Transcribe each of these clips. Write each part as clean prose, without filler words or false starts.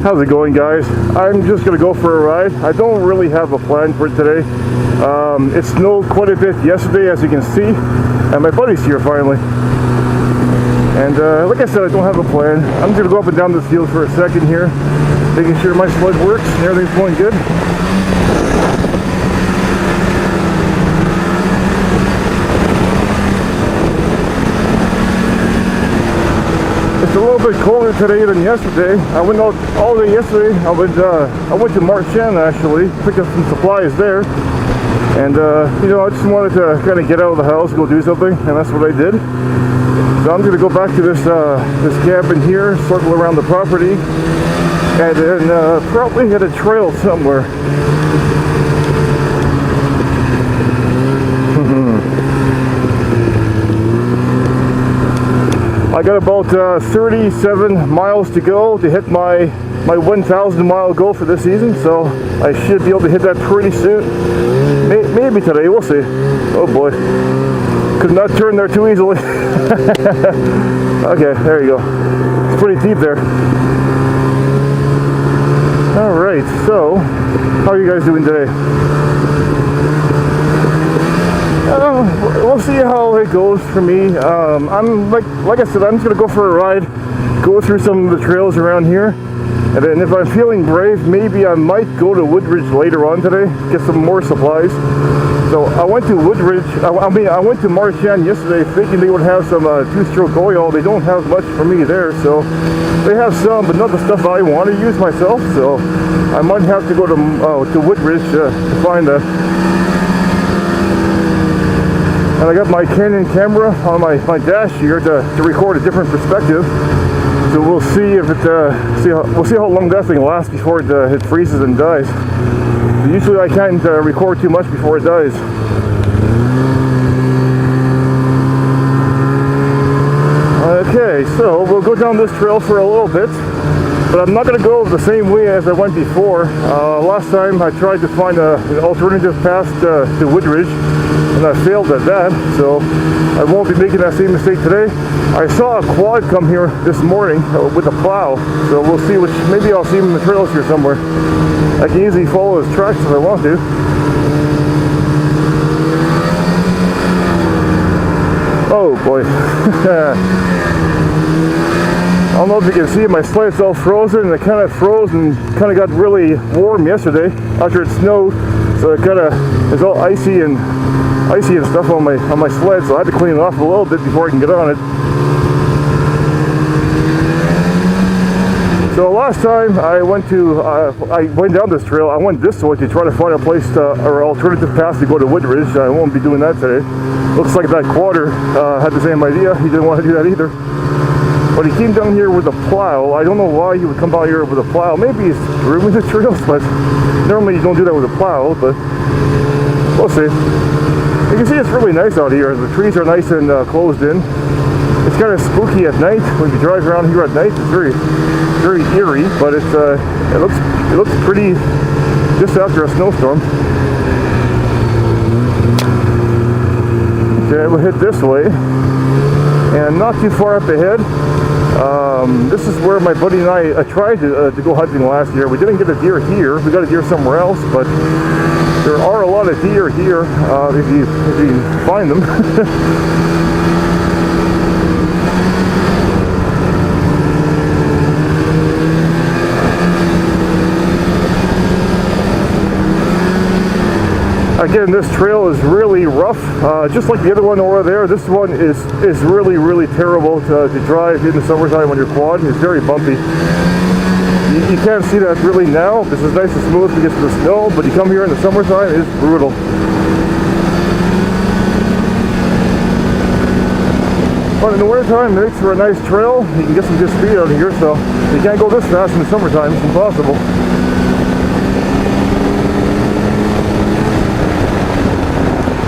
How's it going, guys? I'm just gonna go for a ride. I don't really have a plan for today. It snowed quite a bit yesterday, as you can see, and my buddy's here finally. And like I said, I don't have a plan. I'm just gonna go up and down this field for a second here, making sure my sled works and everything's going good. It's a little bit colder today than yesterday. I went out all day yesterday. I went to Marchand actually, picked up some supplies there, and you know, I just wanted to kind of get out of the house, go do something, and that's what I did. So I'm going to go back to this cabin here, circle around the property, and then probably hit a trail somewhere. I got about 37 miles to go to hit my 1,000 mile goal for this season, so I should be able to hit that pretty soon. Maybe today, we'll see. Oh boy, could not turn there too easily. Okay, there you go. It's pretty deep there. Alright, so how are you guys doing today? We'll see how it goes for me. I'm like I said, I'm just gonna go for a ride, go through some of the trails around here, and then if I'm feeling brave, maybe I might go to Woodridge later on today, get some more supplies. So I went to Woodridge. I went to Marchand yesterday, thinking they would have some two-stroke oil. They don't have much for me there, so they have some, but not the stuff I want to use myself. So I might have to go to Woodridge to find that. And I got my Canon camera on my dash here to record a different perspective. So we'll see if we'll see how long that thing lasts before it freezes and dies. Usually I can't record too much before it dies. Okay, so we'll go down this trail for a little bit, but I'm not going to go the same way as I went before. Last time I tried to find an alternative path to Woodridge, and I failed at that, so I won't be making that same mistake today. I saw a quad come here this morning with a plow, so we'll see maybe I'll see him in the trails here somewhere. I can easily follow his tracks if I want to. Oh boy. I don't know if you can see it, my sled's all frozen, and it kind of froze and kind of got really warm yesterday after it snowed, so it kind of is all icy and stuff on my sled, so I had to clean it off a little bit before I can get on it. So last time I went down this trail, I went this way to try to find a place or alternative path to go to Woodridge. I won't be doing that today. Looks like that quadder had the same idea. He didn't want to do that either. But he came down here with a plow. I don't know why he would come down here with a plow. Maybe he's grooming the trails, but normally you don't do that with a plow, but we'll see. You can see it's really nice out here. The trees are nice and closed in. It's kind of spooky at night when you drive around here at night. It's very, very eerie, but it looks pretty just after a snowstorm. Okay, we'll hit this way, and not too far up ahead. This is where my buddy and I tried to go hunting last year. We didn't get a deer here. We got a deer somewhere else, but there are a lot of deer here if you find them. Again, this trail is really rough, just like the other one over there. This one is really, really terrible to drive in the summertime on your quad. It's very bumpy. You can't see that really now. This is nice and smooth because of the snow, but you come here in the summertime, it's brutal. But in the wintertime, it makes for a nice trail. You can get some good speed out of here, so you can't go this fast in the summertime. It's impossible.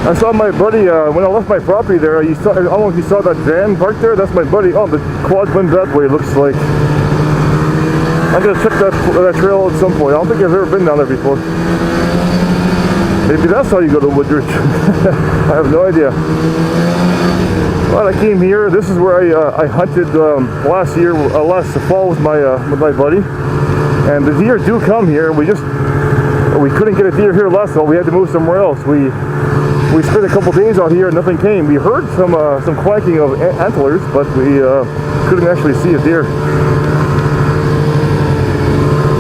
I saw my buddy, when I left my property there, I don't know if you saw that van parked there, that's my buddy. Oh, the quad went that way, it looks like. I'm going to check that trail at some point. I don't think I've ever been down there before. Maybe that's how you go to Woodridge. I have no idea. Well, I came here. This is where I hunted last fall with my buddy. And the deer do come here. We couldn't get a deer here last fall. We had to move somewhere else. We spent a couple days out here and nothing came. We heard some quacking of antlers, but we couldn't actually see a deer.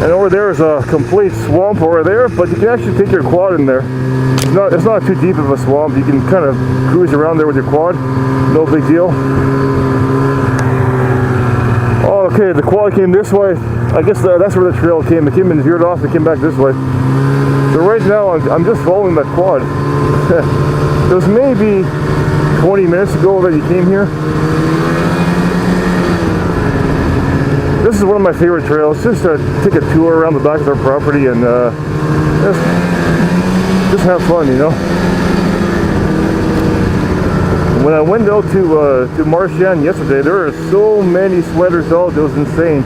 And over there is a complete swamp over there, but you can actually take your quad in there. It's not too deep of a swamp. You can kind of cruise around there with your quad. No big deal. Okay, the quad came this way. I guess that's where the trail came. It came and veered off. It came back this way. So right now, I'm just following that quad. It was maybe 20 minutes ago that you came here. This is one of my favorite trails. Just to take a tour around the back of our property and just have fun, you know. When I went out to Marchand yesterday, there were so many sweaters out. It was insane.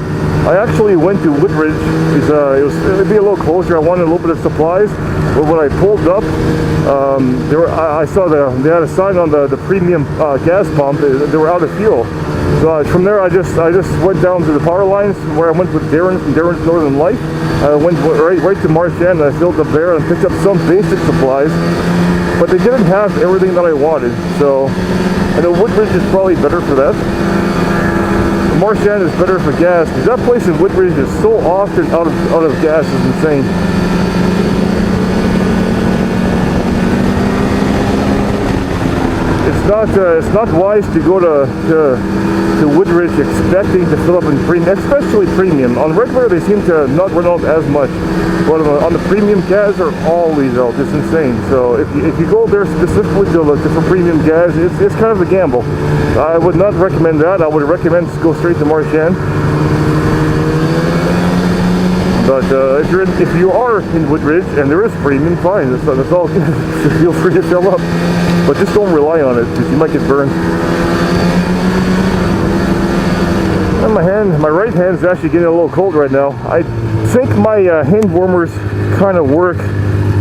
I actually went to Woodridge because it'd be a little closer. I wanted a little bit of supplies. But when I pulled up, I saw they had a sign on the premium gas pump. They were out of fuel. So from there, I just went down to the power lines where I went with Darren from Darren's Northern Light. I went right to Marchand and I filled up there and picked up some basic supplies. But they didn't have everything that I wanted. So I know Woodridge is probably better for that. Marchand is better for gas because that place in Woodridge is so often out of gas. It's insane. It's not wise to go to Woodridge expecting to fill up in premium, especially premium. On regular, they seem to not run out as much, but on the premium gas, they're always out. It's insane. So if you go there specifically to look for premium gas, it's kind of a gamble. I would not recommend that. I would recommend go straight to Marchand. But if you are in Woodridge and there is premium, fine. That's all good. Feel free to fill up, but just don't rely on it because you might get burned. And my right hand is actually getting a little cold right now. I think my hand warmers kind of work.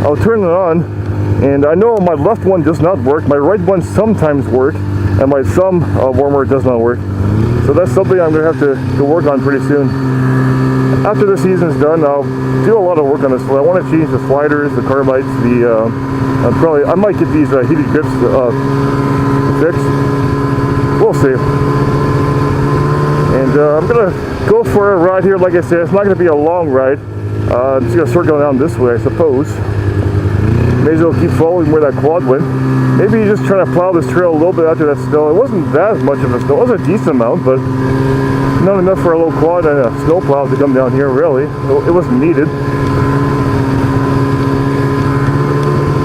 I'll turn it on, and I know my left one does not work. My right one sometimes works, and my thumb warmer does not work. So that's something I'm going to have to work on pretty soon. After the season's done, I'll do a lot of work on this. I want to change the sliders, the carbides, I might get these heated grips fixed. We'll see. And I'm gonna go for a ride here. Like I said, it's not gonna be a long ride. I'm just gonna start going down this way, I suppose. May as well keep following where that quad went. Maybe just trying to plow this trail a little bit after that snow. It wasn't that much of a snow. It was a decent amount, but not enough for a little quad and a snow plow to come down here, really. It wasn't needed.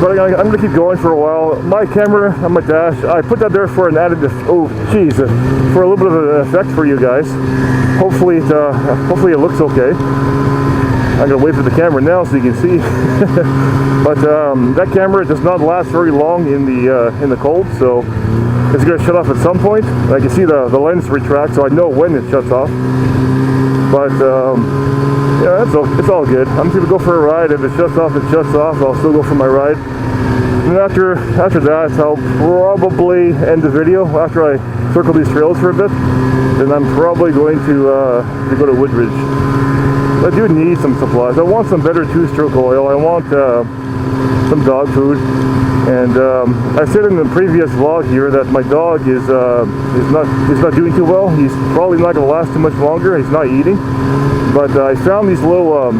But I'm going to keep going for a while. My camera on my dash, I put that there for an added, for a little bit of an effect for you guys. Hopefully it looks okay. I'm going to wait for the camera now so you can see. But that camera does not last very long in the cold, so it's going to shut off at some point. I can see the lens retract, so I know when it shuts off. But yeah, it's all good. I'm just going to go for a ride. If it shuts off, it shuts off. I'll still go for my ride. And after that, I'll probably end the video after I circle these trails for a bit. Then I'm probably going to go to Woodridge. I do need some supplies. I want some better two-stroke oil. I want some dog food. And I said in the previous vlog here that my dog is not doing too well. He's probably not going to last too much longer. He's not eating. But I found these little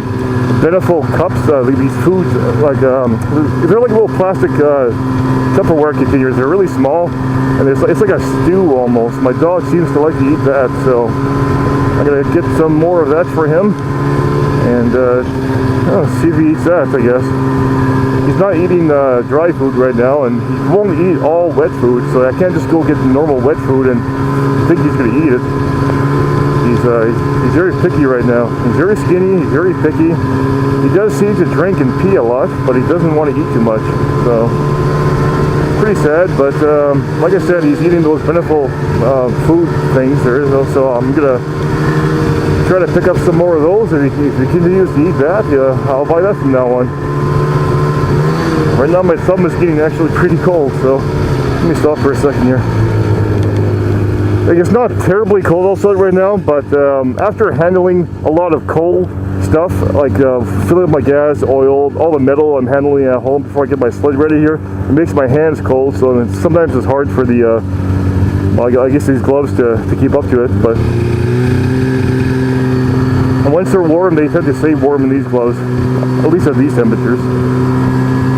Beneful cups, these foods, they're like little plastic Tupperware containers. They're really small, and it's like a stew almost. My dog seems to like to eat that, so I'm gonna get some more of that for him, and see if he eats that, I guess. He's not eating dry food right now, and he won't eat all wet food, so I can't just go get normal wet food and think he's gonna eat it. He's very picky right now. He's very skinny, he's very picky. He does seem to drink and pee a lot, but he doesn't want to eat too much. So, pretty sad, but like I said, he's eating those Beneful food things there. So I'm going to try to pick up some more of those. If he continues to eat that, I'll buy that from now on. Right now my thumb is getting actually pretty cold, so let me stop for a second here. It's not terribly cold outside right now, but after handling a lot of cold stuff, like filling up my gas, oil, all the metal I'm handling at home before I get my sled ready here. It makes my hands cold, so sometimes it's hard for the, well, I guess these gloves to keep up to it, but once they're warm, they tend to stay warm in these gloves, at least at these temperatures.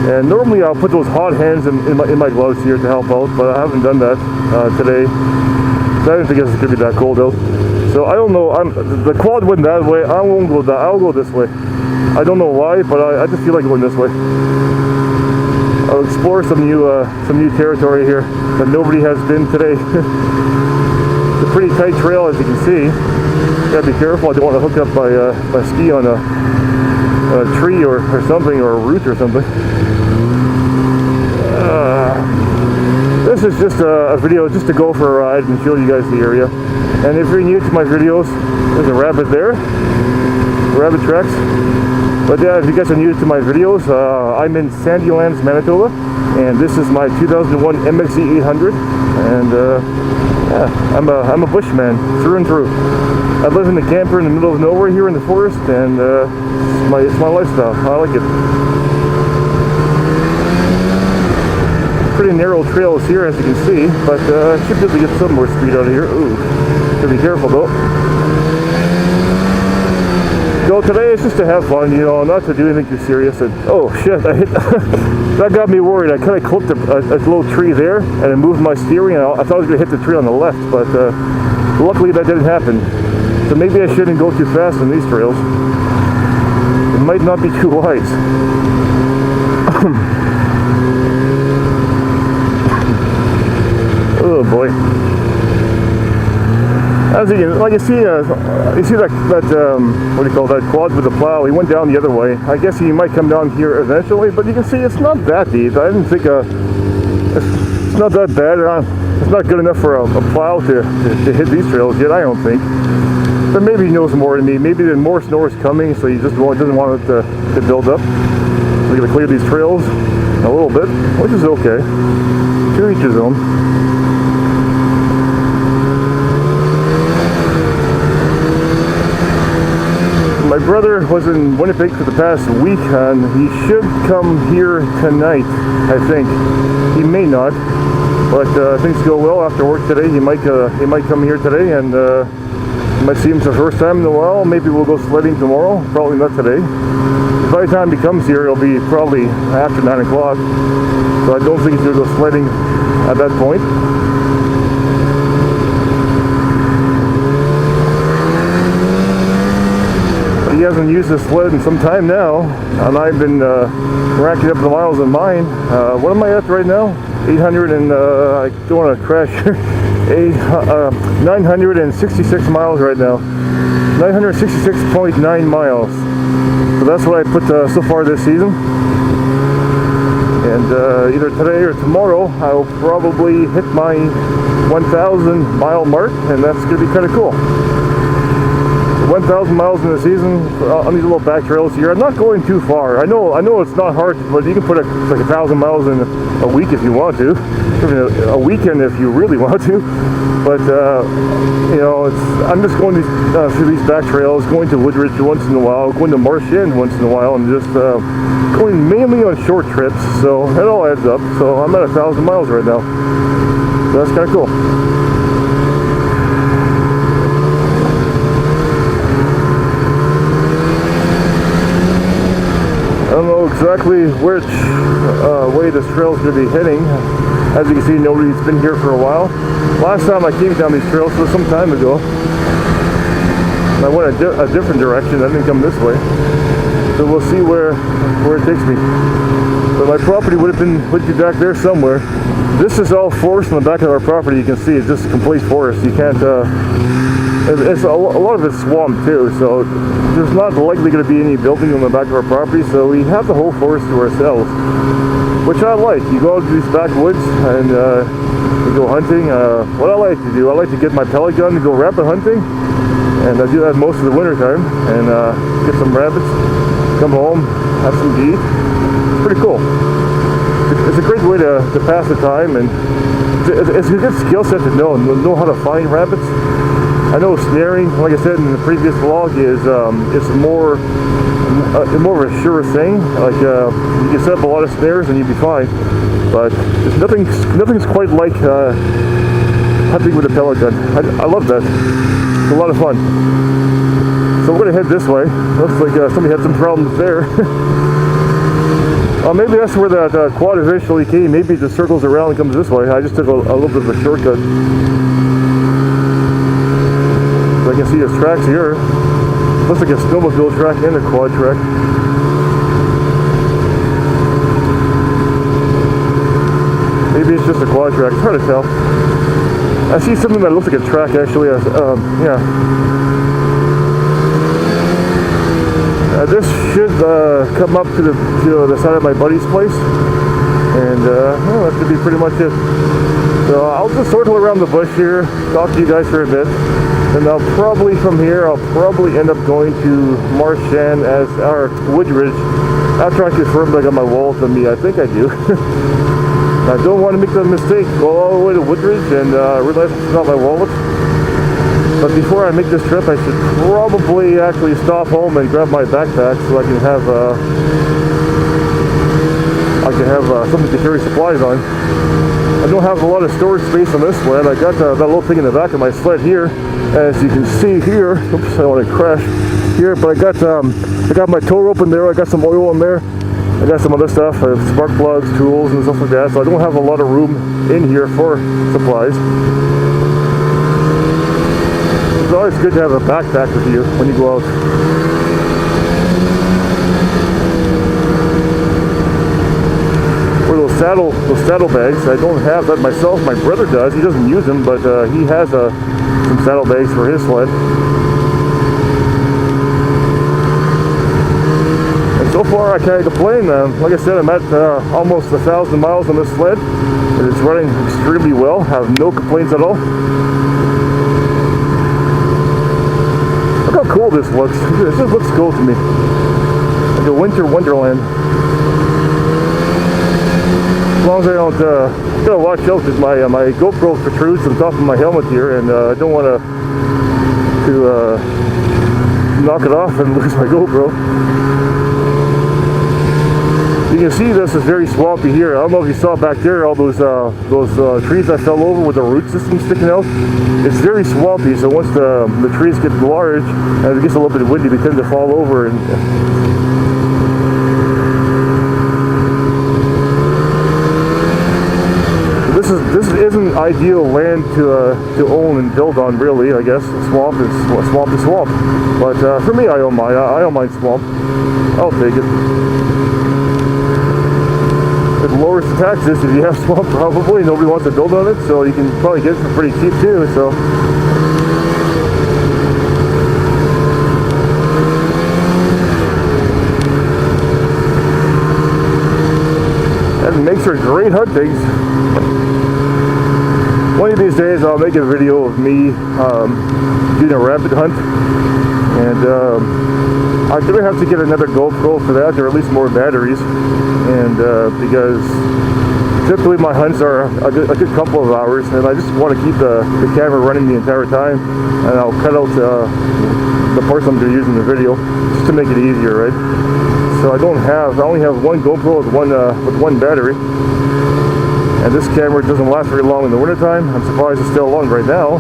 And normally I'll put those hot hands in my gloves here to help out, but I haven't done that today. So I didn't think it was going to be that cold out. So I don't know, the quad went that way, I won't go that, I'll go this way. I don't know why, but I just feel like going this way. I'll explore some new territory here that nobody has been today. It's a pretty tight trail, as you can see. Gotta be careful, I don't want to hook up my ski on a tree or something, or a root or something. This is just a video just to go for a ride and show you guys the area. And if you're new to my videos, there's a rabbit there, rabbit tracks. But yeah, if you guys are new to my videos, I'm in Sandilands, Manitoba, and this is my 2001 MXZ 800. And yeah, I'm a bushman through and through. I live in a camper in the middle of nowhere here in the forest, and it's my lifestyle. I like it. Pretty narrow trails here, as you can see, but I should be able to get some more speed out of here. Ooh, gotta be careful though. So today is just to have fun, you know, not to do anything too serious. And oh shit, I hit that got me worried. I kind of clipped a little tree there, and it moved my steering. And I thought I was gonna hit the tree on the left, but luckily that didn't happen. So maybe I shouldn't go too fast on these trails. It might not be too wise. Oh boy! As you see that what do you call that quad with the plow? He went down the other way. I guess he might come down here eventually, but you can see it's not that deep. I didn't think it's not that bad. It's not good enough for a plow to hit these trails yet. I don't think. But maybe he knows more than me. Maybe the more snow is coming, so he just doesn't want it to build up. So we're gonna clear these trails a little bit, which is okay. To each his own. My brother was in Winnipeg for the past week, and he should come here tonight, I think. He may not, but things go well after work today. He might come here today, and might see him for the first time in a while. Maybe we'll go sledding tomorrow. Probably not today. By the time he comes here, it'll be probably after 9 o'clock. So I don't think he's going to go sledding at that point. He hasn't used his sled in some time now, and I've been racking up the miles on mine. What am I at right now? 800 and I don't want to crash. 966 miles right now. 966.9 miles. So that's what I put so far this season. And either today or tomorrow, I'll probably hit my 1,000 mile mark, and that's going to be kind of cool. 1,000 miles in the season on these little back trails here. I'm not going too far. I know it's not hard, but you can put like 1,000 miles in a week if you want to, even a weekend if you really want to. But you know, I'm just going through these back trails, going to Woodridge once in a while, going to Marsh End once in a while, and just going mainly on short trips. So it all adds up. So I'm at 1,000 miles right now. So that's kind of cool. I don't know exactly which way this trail is going to be heading. As you can see, nobody's been here for a while. Last time I came down these trails was some time ago. I went a different direction. I didn't come this way. So we'll see where it takes me. But my property would be back there somewhere. This is all forest on the back of our property. You can see it's just complete forest. You can't. It's a lot of it's swamp too, so there's not likely going to be any building on the back of our property, so we have the whole forest to ourselves, which I like. You go out to these backwoods and you go hunting. What I like to do, I like to get my pellet gun to go rabbit hunting, and I do that most of the winter time, and get some rabbits, come home, have some meat. It's pretty cool. It's a great way to pass the time, and it's a good skill set to know how to find rabbits. I know snaring, like I said in the previous vlog, is more of a sure thing. Like you can set up a lot of snares and you'd be fine, but nothing's quite like hunting with a pellet gun. I love that. It's a lot of fun. So we're gonna head this way. Looks like somebody had some problems there. Maybe that's where that quad eventually came. Maybe it just circles around and comes this way. I just took a little bit of a shortcut. So I can see his tracks here. Looks like a snowmobile track and a quad track. Maybe it's just a quad track. It's hard to tell. I see something that looks like a track actually. Yeah. This should come up to the side of my buddy's place, and well, that should be pretty much it. So I'll just circle around the bush here, talk to you guys for a bit, and I'll probably from here end up going to Marchand as our Woodridge. After I confirm that I got my wallet on me, I think I do. I don't want to make the mistake, go all the way to Woodridge and realize it's not my wallet. But before I make this trip, I should probably actually stop home and grab my backpack so I can have something to carry supplies on. I don't have a lot of storage space on this sled. I got that little thing in the back of my sled here, as you can see here. Oops, I don't want to crash here, but I got my tow rope in there. I got some oil in there. I got some other stuff, spark plugs, tools, and stuff like that. So I don't have a lot of room in here for supplies. It's always good to have a backpack with you when you go out. Or those saddle bags. I don't have that myself. My brother does. He doesn't use them, but he has some saddle bags for his sled. And so far, I can't complain. Like I said, I'm at almost 1,000 miles on this sled. And it's running extremely well. Have no complaints at all. Look how cool this looks. This just looks cool to me. Like a winter wonderland. As long as I don't, gotta watch out because my GoPro protrudes on top of my helmet here, and I don't want to knock it off and lose my GoPro. You can see this is very swampy here. I don't know if you saw back there all those trees that fell over with the root system sticking out. It's very swampy, so once the trees get large and it gets a little bit windy, they tend to fall over. And this isn't ideal land to own and build on, really. I guess swamp is swamp. But for me, I don't mind. I don't mind swamp. I'll take it. It lowers the taxes if you have swamp, probably. Nobody wants to build on it, so you can probably get it for pretty cheap too. So that makes for great hunting. One of these days I'll make a video of me doing a rabbit hunt, and I'm going to have to get another GoPro for that, or at least more batteries, and because typically my hunts are a good couple of hours, and I just want to keep the camera running the entire time, and I'll cut out the parts I'm going to use in the video just to make it easier, right? So I only have one GoPro with one battery, and this camera doesn't last very long in the wintertime. I'm surprised it's still on right now.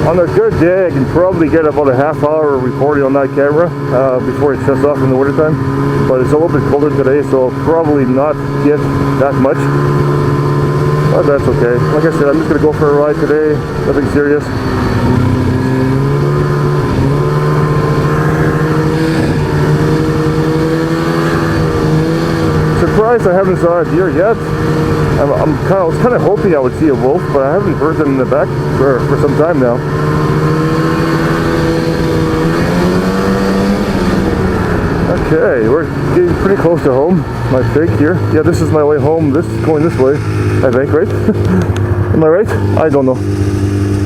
On a good day, I can probably get about a half hour recording on that camera before it shuts off in the wintertime. But it's a little bit colder today, so I'll probably not get that much. But that's okay. Like I said, I'm just going to go for a ride today. Nothing serious. Surprised I haven't saw a deer yet. I was kind of hoping I would see a wolf, but I haven't heard them in the back for some time now. Okay, we're getting pretty close to home, I think, here. Yeah, this is my way home. This is going this way, I think, right? Am I right? I don't know.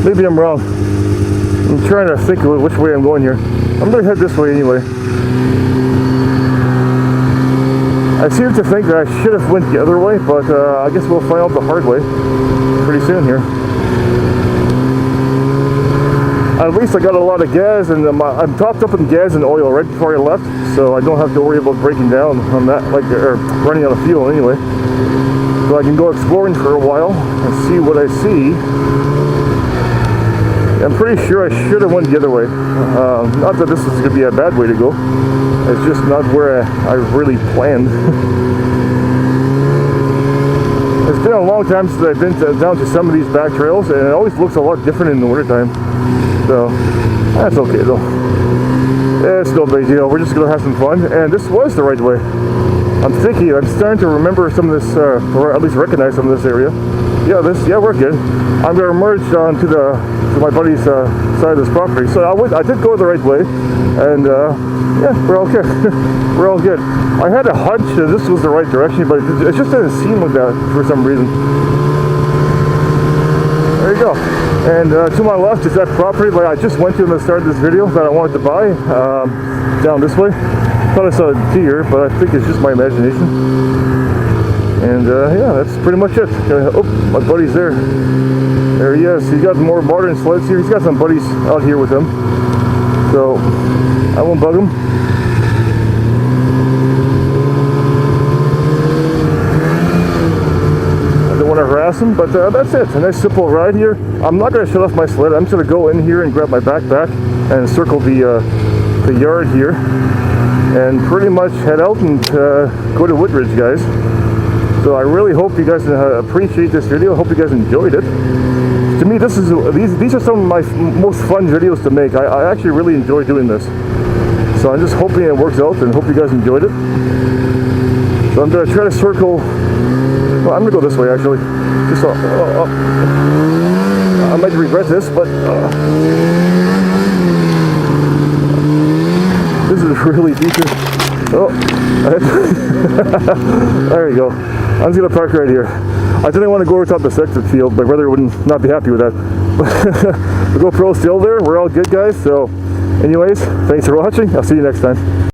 Maybe I'm wrong. I'm trying to think of which way I'm going here. I'm going to head this way anyway. I seem to think that I should have went the other way, but I guess we'll find out the hard way pretty soon here. At least I got a lot of gas, and I'm topped up in gas and oil right before I left, so I don't have to worry about breaking down on that, like, or running out of fuel anyway. So I can go exploring for a while and see what I see. I'm pretty sure I should have went the other way. Not that this is going to be a bad way to go. It's just not where I really planned. It's been a long time since I've been down to some of these back trails, and it always looks a lot different in the wintertime. So, that's okay though. It's no big deal. We're just going to have some fun, and this was the right way. I'm starting to remember some of this, or at least recognize some of this area. Yeah, we're good. I'm going to merge onto to my buddy's side of this property. So I did go the right way, and yeah, we're all good. We're all good. I had a hunch that this was the right direction, but it just didn't seem like that for some reason. There you go. And to my left is that property that I just went to in the start of this video that I wanted to buy, down this way. Thought I saw a deer, but I think it's just my imagination. And yeah, that's pretty much it. Oh, my buddy's there. There he is. He's got more modern sleds here. He's got some buddies out here with him. So I won't bug him. I don't want to harass him, but that's it. A nice simple ride here. I'm not going to shut off my sled. I'm just going to go in here and grab my backpack and circle the yard here. And pretty much head out and go to Woodridge, guys. So I really hope you guys appreciate this video. I hope you guys enjoyed it. To me, these are some of my most fun videos to make. I actually really enjoy doing this. So I'm just hoping it works out and hope you guys enjoyed it. So I'm going to try to circle. Well, I'm going to go this way actually. Just I might regret this, but this is really decent. Oh, there you go. I'm just gonna park right here. I didn't want to go over top the sector field. My brother would not be happy with that. The GoPro's still there. We're all good, guys. So, anyways, thanks for watching. I'll see you next time.